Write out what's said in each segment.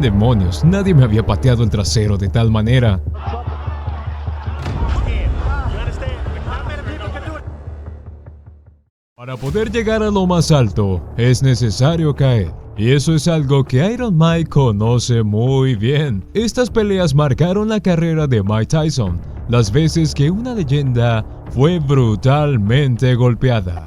Demonios, nadie me había pateado el trasero de tal manera. Para poder llegar a lo más alto, es necesario caer. Y eso es algo que Iron Mike conoce muy bien. Estas peleas marcaron la carrera de Mike Tyson, las veces que una leyenda fue brutalmente golpeada.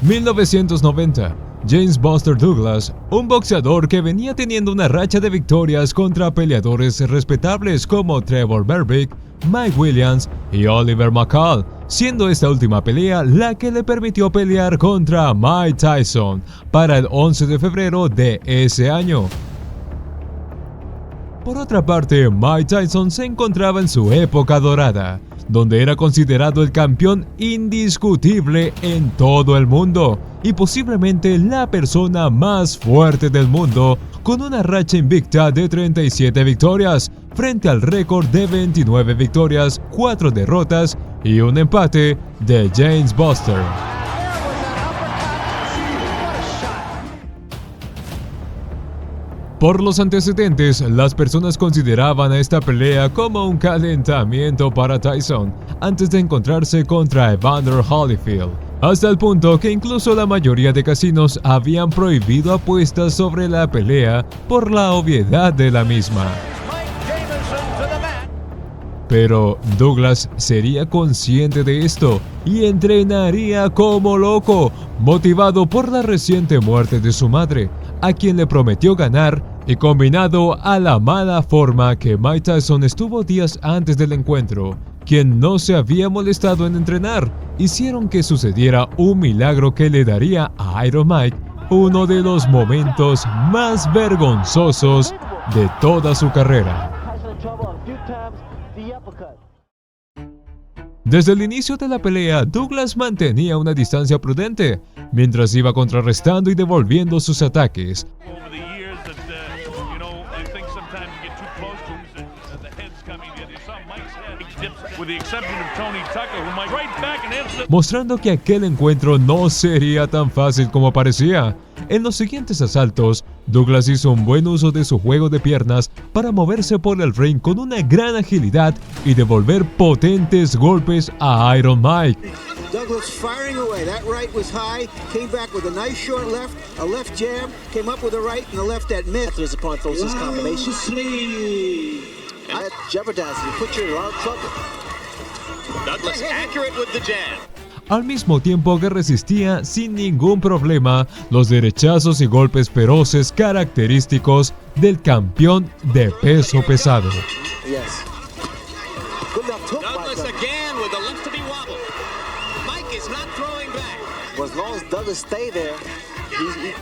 1990. James Buster Douglas, un boxeador que venía teniendo una racha de victorias contra peleadores respetables como Trevor Berbick, Mike Williams y Oliver McCall, siendo esta última pelea la que le permitió pelear contra Mike Tyson para el 11 de febrero de ese año. Por otra parte, Mike Tyson se encontraba en su época dorada, donde era considerado el campeón indiscutible en todo el mundo y posiblemente la persona más fuerte del mundo, con una racha invicta de 37 victorias frente al récord de 29 victorias, 4 derrotas y un empate de James Buster. Por los antecedentes, las personas consideraban a esta pelea como un calentamiento para Tyson antes de encontrarse contra Evander Holyfield, hasta el punto que incluso la mayoría de casinos habían prohibido apuestas sobre la pelea por la obviedad de la misma. Pero Douglas sería consciente de esto y entrenaría como loco, motivado por la reciente muerte de su madre, a quien le prometió ganar, y combinado a la mala forma que Mike Tyson estuvo días antes del encuentro, quien no se había molestado en entrenar, hicieron que sucediera un milagro que le daría a Iron Mike uno de los momentos más vergonzosos de toda su carrera. Desde el inicio de la pelea, Douglas mantenía una distancia prudente, mientras iba contrarrestando y devolviendo sus ataques. Mostrando que aquel encuentro no sería tan fácil como parecía. En los siguientes asaltos, Douglas hizo un buen uso de su juego de piernas para moverse por el ring con una gran agilidad y devolver potentes golpes a Iron Mike. Douglas firing away. That right was high. Came back with a nice short left, a left jab. Came up with a right and a left that missed. His opponent throws his combination. That jeopardizes you. Put you in a lot of trouble. Douglas accurate with the jab. Al mismo tiempo que resistía sin ningún problema los derechazos y golpes feroces característicos del campeón de peso pesado. Yes. Good enough hook by Douglas Douglas. again with the left to be wobbled. Mike is not throwing back. Well, as long as Douglas stay there,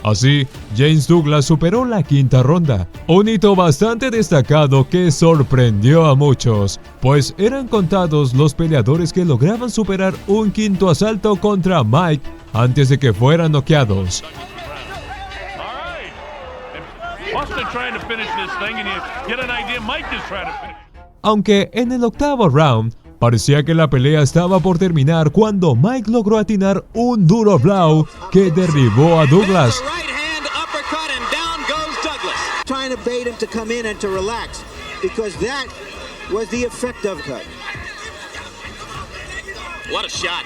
Así, James Douglas superó la quinta ronda, un hito bastante destacado que sorprendió a muchos, pues eran contados los peleadores que lograban superar un quinto asalto contra Mike antes de que fueran noqueados. Aunque en el octavo round, parecía que la pelea estaba por terminar cuando Mike logró atinar un duro blow que derribó a Douglas. Right hand uppercut and down goes Douglas. trying to bait him to come in and to relax, because that was the effect of cut. What a shot.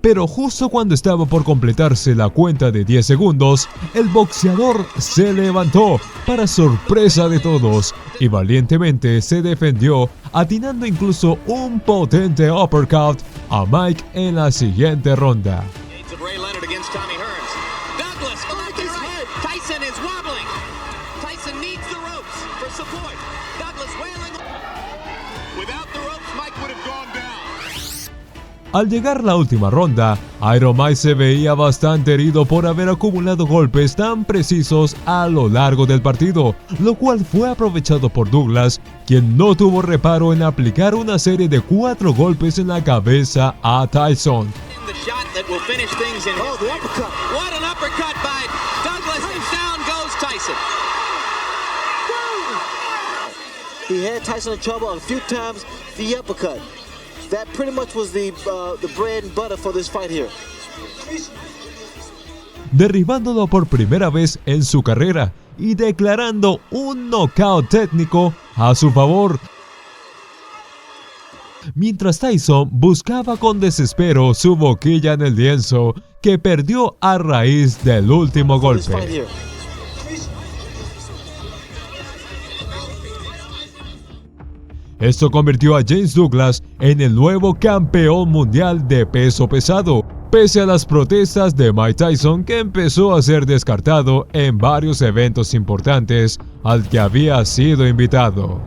Pero justo cuando estaba por completarse la cuenta de 10 segundos, el boxeador se levantó para sorpresa de todos y valientemente se defendió, atinando incluso un potente uppercut a Mike en la siguiente ronda. Gates of Ray Leonard against Tommy Hearns. Douglas going to right. Tyson is wobbling. Tyson needs the ropes for support. Douglas wailing. Without the ropes, Mike would have gone down. Al llegar la última ronda, Iron Mike se veía bastante herido por haber acumulado golpes tan precisos a lo largo del partido, lo cual fue aprovechado por Douglas, quien no tuvo reparo en aplicar una serie de 4 golpes en la cabeza a Tyson. The shot that will finish things in. Oh, the uppercut. What an uppercut by Douglas, and down goes Tyson. He had Tyson in trouble a few times. The uppercut. That pretty much was the bread and butter for this fight here. derribándolo por primera vez en su carrera y declarando un knockout técnico a su favor. Mientras Tyson buscaba con desespero su boquilla en el lienzo, que perdió a raíz del último golpe. Esto convirtió a James Douglas en el nuevo campeón mundial de peso pesado, pese a las protestas de Mike Tyson, que empezó a ser descartado en varios eventos importantes al que había sido invitado.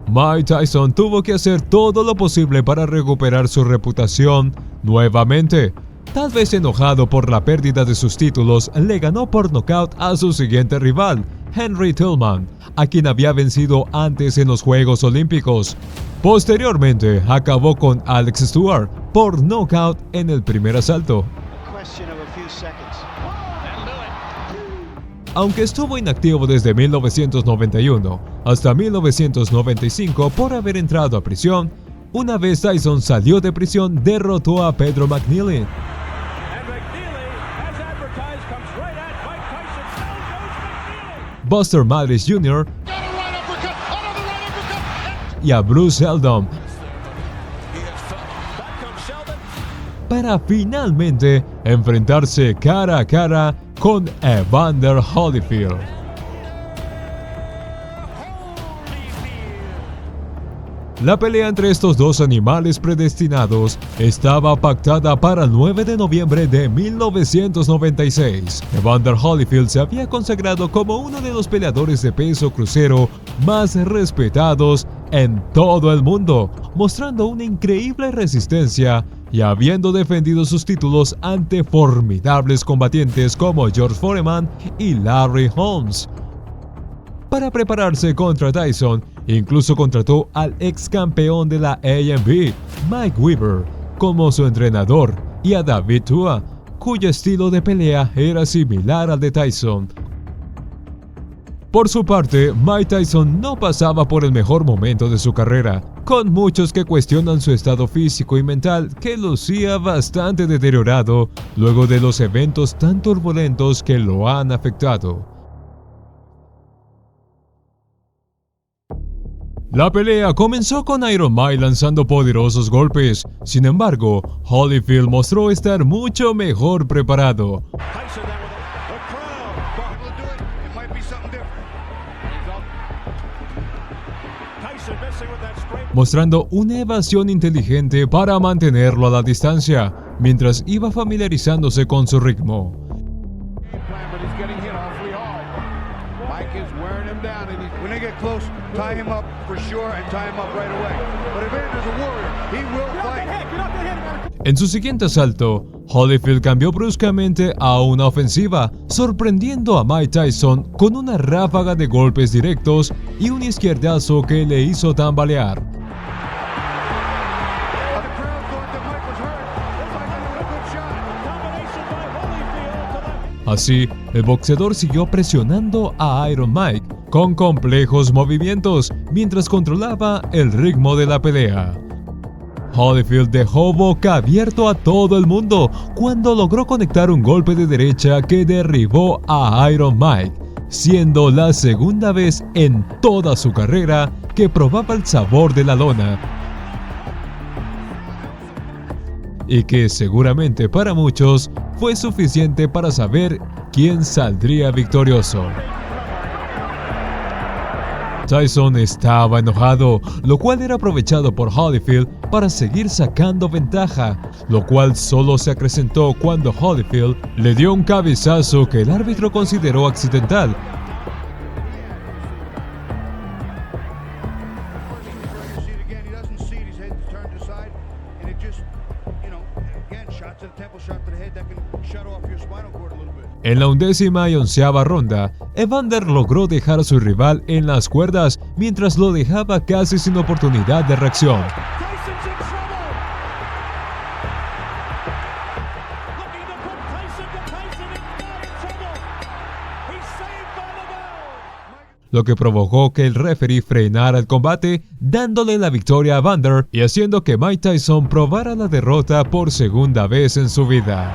Mike Tyson tuvo que hacer todo lo posible para recuperar su reputación nuevamente. Tal vez enojado por la pérdida de sus títulos, le ganó por nocaut a su siguiente rival, Henry Tillman, a quien había vencido antes en los Juegos Olímpicos. Posteriormente, acabó con Alex Stewart por nocaut en el primer asalto. Aunque estuvo inactivo desde 1991 hasta 1995 por haber entrado a prisión, una vez Tyson salió de prisión, derrotó a Pedro McNeely. Buster Madris Jr. y a Bruce Seldon, para finalmente enfrentarse cara a cara con Evander Holyfield. La pelea entre estos dos animales predestinados estaba pactada para el 9 de noviembre de 1996. Evander Holyfield se había consagrado como uno de los peleadores de peso crucero más respetados en todo el mundo, mostrando una increíble resistencia y habiendo defendido sus títulos ante formidables combatientes como George Foreman y Larry Holmes. Para prepararse contra Tyson, incluso contrató al ex campeón de la AMB, Mike Weaver, como su entrenador, y a David Tua, cuyo estilo de pelea era similar al de Tyson. Por su parte, Mike Tyson no pasaba por el mejor momento de su carrera, con muchos que cuestionan su estado físico y mental, que lucía bastante deteriorado luego de los eventos tan turbulentos que lo han afectado. La pelea comenzó con Iron Mike lanzando poderosos golpes. Sin embargo, Holyfield mostró estar mucho mejor preparado, mostrando una evasión inteligente para mantenerlo a la distancia, mientras iba familiarizándose con su ritmo. En su siguiente asalto, Holyfield cambió bruscamente a una ofensiva, sorprendiendo a Mike Tyson con una ráfaga de golpes directos y un izquierdazo que le hizo tambalear. Así, el boxeador siguió presionando a Iron Mike con complejos movimientos mientras controlaba el ritmo de la pelea. Holyfield dejó boca abierto a todo el mundo cuando logró conectar un golpe de derecha que derribó a Iron Mike, siendo la segunda vez en toda su carrera que probaba el sabor de la lona, y que seguramente para muchos fue suficiente para saber quién saldría victorioso. Tyson estaba enojado, lo cual era aprovechado por Holyfield para seguir sacando ventaja, lo cual solo se acrecentó cuando Holyfield le dio un cabezazo que el árbitro consideró accidental. En la 11ª y 11ª ronda, Evander logró dejar a su rival en las cuerdas mientras lo dejaba casi sin oportunidad de reacción. Lo que provocó que el referee frenara el combate, dándole la victoria a Evander y haciendo que Mike Tyson probara la derrota por segunda vez en su vida.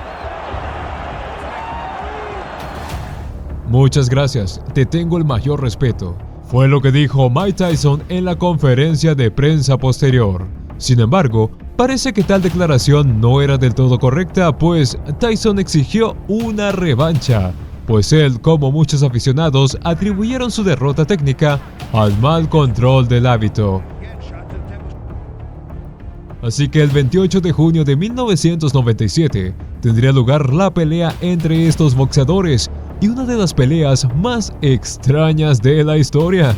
Muchas gracias, te tengo el mayor respeto. Fue lo que dijo Mike Tyson en la conferencia de prensa posterior. Sin embargo, parece que tal declaración no era del todo correcta, pues Tyson exigió una revancha, pues él, como muchos aficionados, atribuyeron su derrota técnica al mal control del hábito. Así que el 28 de junio de 1997 tendría lugar la pelea entre estos boxeadores y una de las peleas más extrañas de la historia.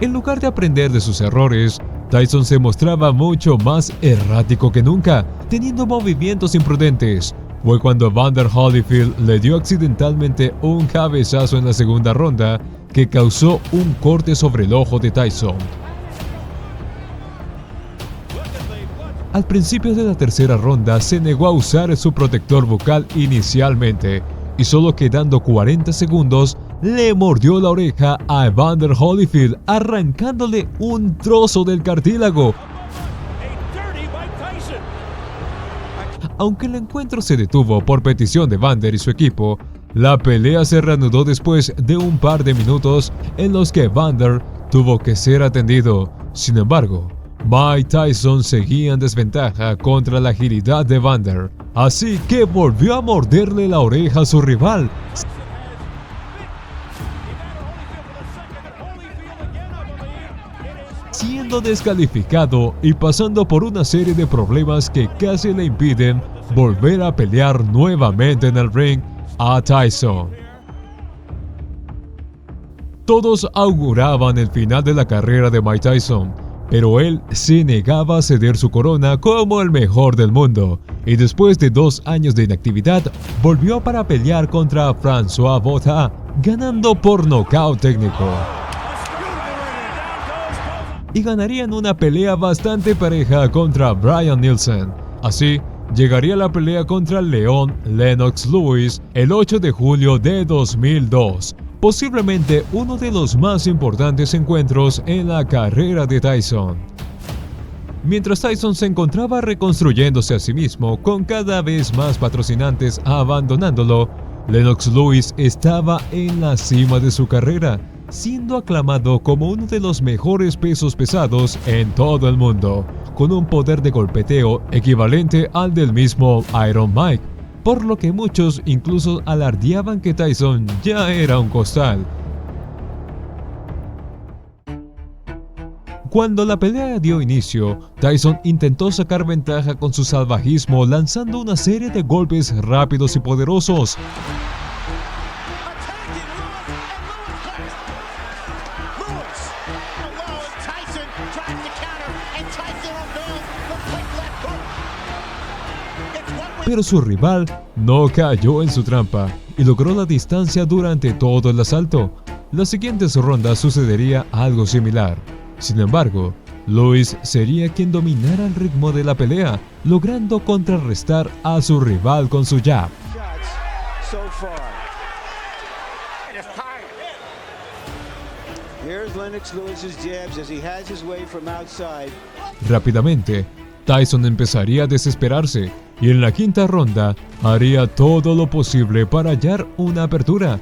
En lugar de aprender de sus errores, Tyson se mostraba mucho más errático que nunca, teniendo movimientos imprudentes. Fue cuando Evander Holyfield le dio accidentalmente un cabezazo en la segunda ronda que causó un corte sobre el ojo de Tyson. Al principio de la tercera ronda se negó a usar su protector bucal inicialmente, y solo quedando 40 segundos, le mordió la oreja a Evander Holyfield, arrancándole un trozo del cartílago. Aunque el encuentro se detuvo por petición de Evander y su equipo, la pelea se reanudó después de un par de minutos en los que Evander tuvo que ser atendido. Sin embargo, Mike Tyson seguía en desventaja contra la agilidad de Evander, así que volvió a morderle la oreja a su rival, siendo descalificado y pasando por una serie de problemas que casi le impiden volver a pelear nuevamente en el ring a Tyson. Todos auguraban el final de la carrera de Mike Tyson, pero él se negaba a ceder su corona como el mejor del mundo, y después de 2 años de inactividad, volvió para pelear contra François Botha, ganando por nocaut técnico. Y ganarían una pelea bastante pareja contra Brian Nielsen. Así, llegaría la pelea contra Leon Lennox Lewis el 8 de julio de 2002, posiblemente uno de los más importantes encuentros en la carrera de Tyson. Mientras Tyson se encontraba reconstruyéndose a sí mismo, con cada vez más patrocinantes abandonándolo, Lennox Lewis estaba en la cima de su carrera, siendo aclamado como uno de los mejores pesos pesados en todo el mundo, con un poder de golpeteo equivalente al del mismo Iron Mike, por lo que muchos incluso alardeaban que Tyson ya era un costal. Cuando la pelea dio inicio, Tyson intentó sacar ventaja con su salvajismo, lanzando una serie de golpes rápidos y poderosos. Pero su rival no cayó en su trampa y logró la distancia durante todo el asalto. Las siguientes rondas sucedería algo similar. Sin embargo, Lewis sería quien dominara el ritmo de la pelea, logrando contrarrestar a su rival con su jab. Rápidamente, Tyson empezaría a desesperarse y en la quinta ronda haría todo lo posible para hallar una apertura.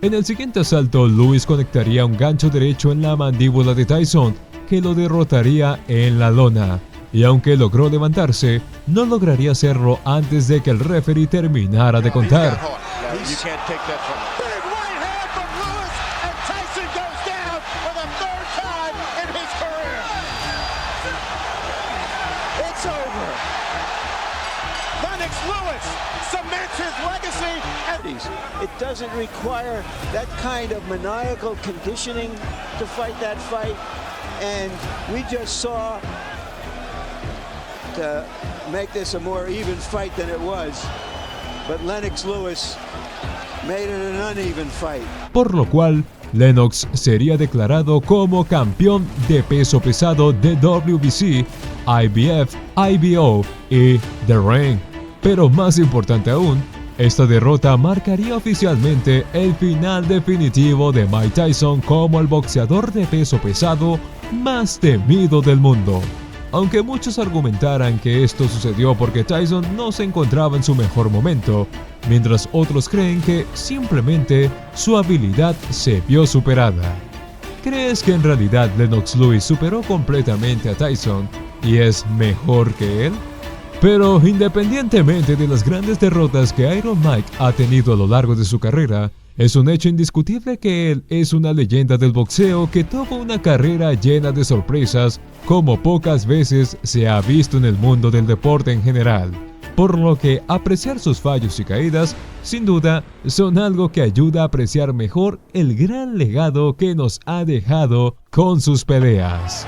En el siguiente asalto, Lewis conectaría un gancho derecho en la mandíbula de Tyson, que lo derrotaría en la lona. Y aunque logró levantarse, no lograría hacerlo antes de que el referee terminara de contar. It doesn't require that kind of maniacal conditioning to fight that fight, and we just saw to make this a more even fight than it was, but Lennox Lewis made it an uneven fight. Por lo cual, Lennox sería declarado como campeón de peso pesado de WBC, IBF, IBO y The Ring. Pero más importante aún, Esta derrota marcaría oficialmente el final definitivo de Mike Tyson como el boxeador de peso pesado más temido del mundo. Aunque muchos argumentaran que esto sucedió porque Tyson no se encontraba en su mejor momento, mientras otros creen que simplemente su habilidad se vio superada. ¿Crees que en realidad Lennox Lewis superó completamente a Tyson y es mejor que él? Pero independientemente de las grandes derrotas que Iron Mike ha tenido a lo largo de su carrera, es un hecho indiscutible que él es una leyenda del boxeo que tuvo una carrera llena de sorpresas como pocas veces se ha visto en el mundo del deporte en general, por lo que apreciar sus fallos y caídas, sin duda, son algo que ayuda a apreciar mejor el gran legado que nos ha dejado con sus peleas.